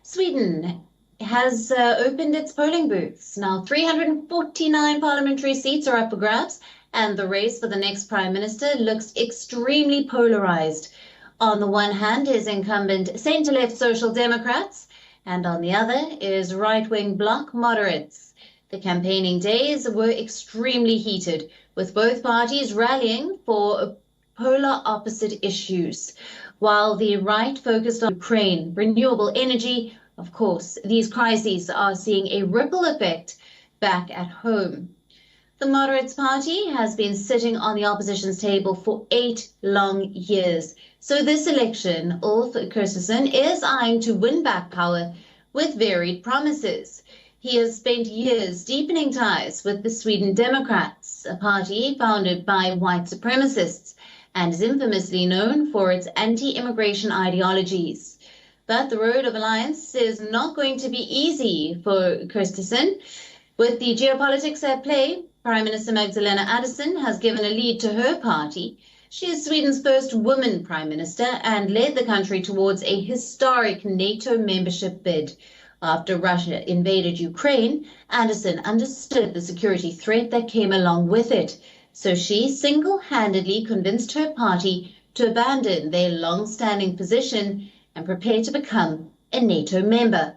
Sweden has opened its polling booths. Now, 349 parliamentary seats are up for grabs, and the race for the next prime minister looks extremely polarized. On the one hand is incumbent centre-left Social Democrats, and on the other is right-wing bloc moderates. The campaigning days were extremely heated, with both parties rallying for polar opposite issues. While the right focused on Ukraine, renewable energy, of course, these crises are seeing a ripple effect back at home. The Moderates Party has been sitting on the opposition's table for 8 long years. So this election, Ulf Kristersson is eyeing to win back power with varied promises. He has spent years deepening ties with the Sweden Democrats, a party founded by white supremacists, and is infamously known for its anti-immigration ideologies. But the road of alliance is not going to be easy for Kristersson. With the geopolitics at play, Prime Minister Magdalena Andersson has given a lead to her party. She is Sweden's first woman prime minister and led the country towards a historic NATO membership bid. After Russia invaded Ukraine, Andersson understood the security threat that came along with it. So she single-handedly convinced her party to abandon their long-standing position and prepare to become a NATO member.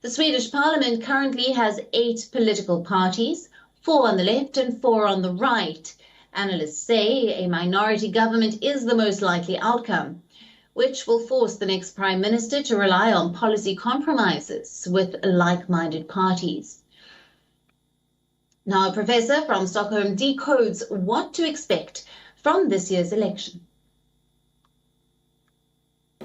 The Swedish parliament currently has 8 political parties, 4 on the left and 4 on the right. Analysts say a minority government is the most likely outcome, which will force the next prime minister to rely on policy compromises with like-minded parties. Now, a professor from Stockholm decodes what to expect from this year's election.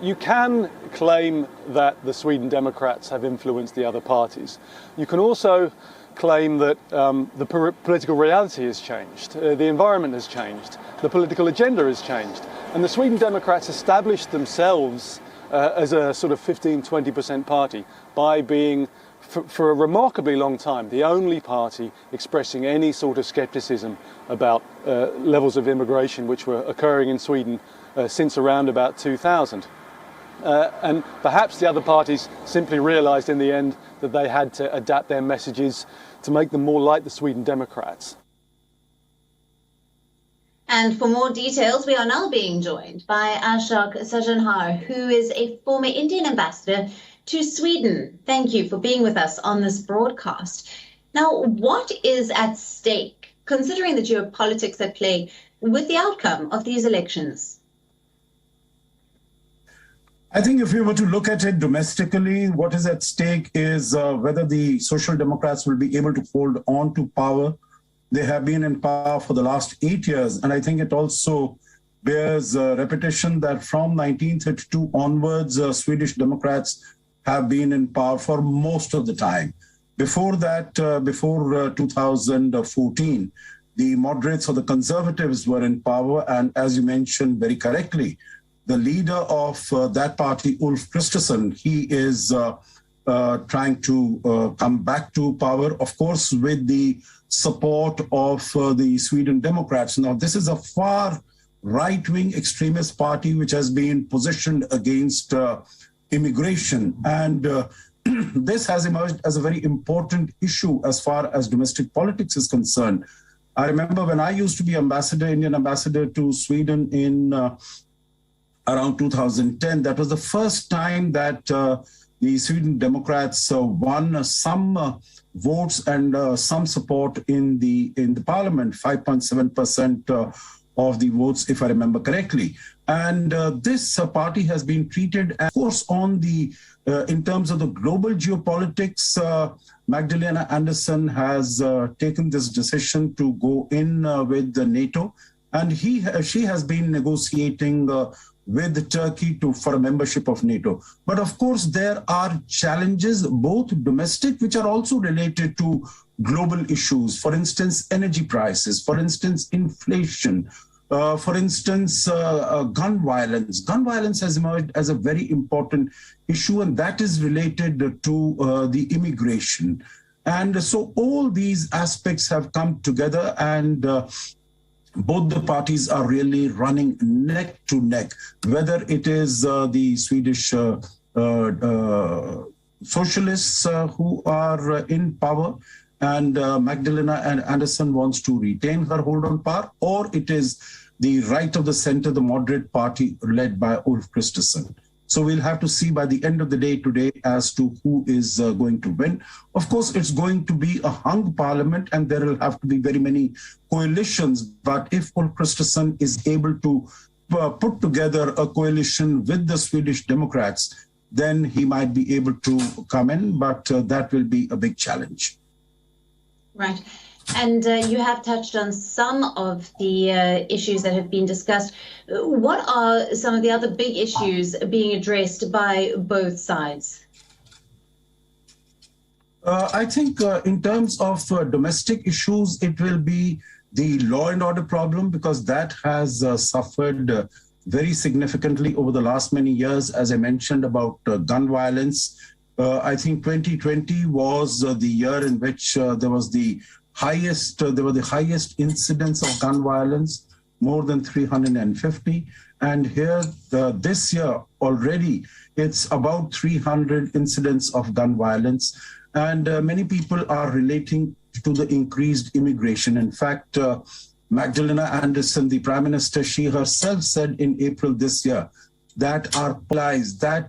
You can claim that the Sweden Democrats have influenced the other parties. You can also claim that the political reality has changed, the environment has changed, the political agenda has changed. And the Sweden Democrats established themselves as a sort of 15-20% party by being, for a remarkably long time, the only party expressing any sort of skepticism about levels of immigration which were occurring in Sweden since around about 2000. And perhaps the other parties simply realised in the end that they had to adapt their messages to make them more like the Sweden Democrats. And for more details, we are now being joined by Ashok Sajanhar, who is a former Indian ambassador to Sweden. Thank you for being with us on this broadcast. Now, what is at stake, considering the geopolitics at play, with the outcome of these elections? I think if we were to look at it domestically, what is at stake is whether the Social Democrats will be able to hold on to power. They have been in power for the last 8 years, and I think it also bears repetition that from 1932 onwards, Swedish Democrats have been in power for most of the time. Before that, before 2014, the moderates or the conservatives were in power, and as you mentioned very correctly, the leader of that party, Ulf Kristersson, he is trying to come back to power, of course, with the support of the Sweden Democrats. Now, this is a far right-wing extremist party which has been positioned against immigration. And this has emerged as a very important issue as far as domestic politics is concerned. I remember when I used to be Indian ambassador to Sweden in around 2010, that was the first time that the Sweden Democrats won some votes and some support in the parliament, 5.7% of the votes, if I remember correctly. And this party has been treated, of course, on the in terms of the global geopolitics. Magdalena Andersson has taken this decision to go in with the NATO, and she has been negotiating with Turkey for a membership of NATO. But of course, there are challenges, both domestic, which are also related to global issues. For instance, energy prices, for instance, inflation, for instance, gun violence. Gun violence has emerged as a very important issue, and that is related to the immigration. And so all these aspects have come together, and both the parties are really running neck to neck, whether it is the Swedish socialists who are in power, and Magdalena and Andersson wants to retain her hold on power, or it is the right of the center, the moderate party led by Ulf Kristersson. So we'll have to see by the end of the day today as to who is going to win. Of course, it's going to be a hung parliament and there will have to be very many coalitions. But if Ulf Kristersson is able to put together a coalition with the Swedish Democrats, then he might be able to come in, but that will be a big challenge. Right. And you have touched on some of the issues that have been discussed. What are some of the other big issues being addressed by both sides? I think in terms of domestic issues, it will be the law and order problem, because that has suffered very significantly over the last many years. As I mentioned about gun violence, I think 2020 was the year in which there were the highest incidents of gun violence, more than 350. And here, this year already, it's about 300 incidents of gun violence. And many people are relating to the increased immigration. In fact, Magdalena Andersson, the Prime Minister, she herself said in April this year that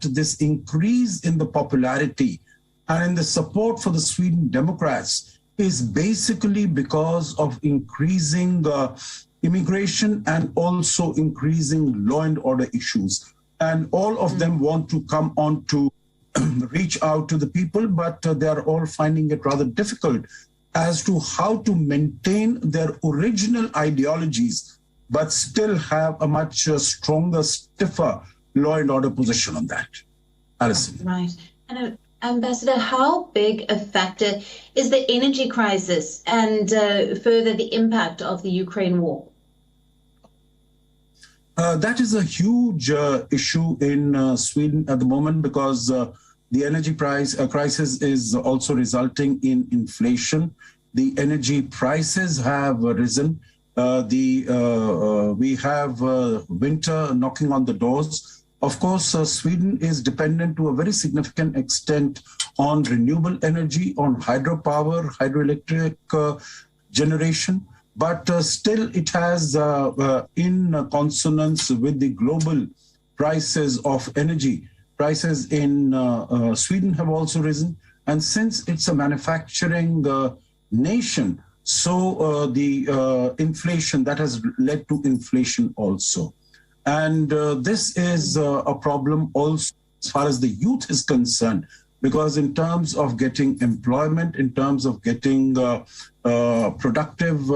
this increase in the popularity and in the support for the Sweden Democrats is basically because of increasing immigration and also increasing law and order issues. And all of them want to come on to reach out to the people, but they are all finding it rather difficult as to how to maintain their original ideologies, but still have a much stronger, stiffer law and order position on that. Alison. Right. And Ambassador, how big a factor is the energy crisis and further the impact of the Ukraine war? That is a huge issue in Sweden at the moment, because the energy price crisis is also resulting in inflation. The energy prices have risen. We have winter knocking on the doors. Of course, Sweden is dependent to a very significant extent on renewable energy, on hydropower, hydroelectric generation. But still it has, in consonance with the global prices of energy, prices in Sweden have also risen. And since it's a manufacturing nation, so the inflation, that has led to inflation also. And this is a problem also as far as the youth is concerned, because in terms of getting employment, in terms of getting productive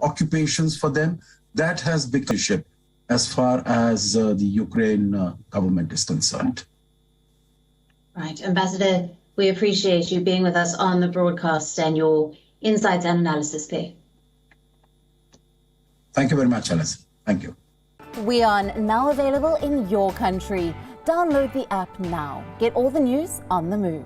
occupations for them, that has become a shift as far as the Ukraine government is concerned. Right. Ambassador, we appreciate you being with us on the broadcast and your insights and analysis there. Thank you very much, Alison. Thank you. WION, now available in your country. Download the app now. Get all the news on the move.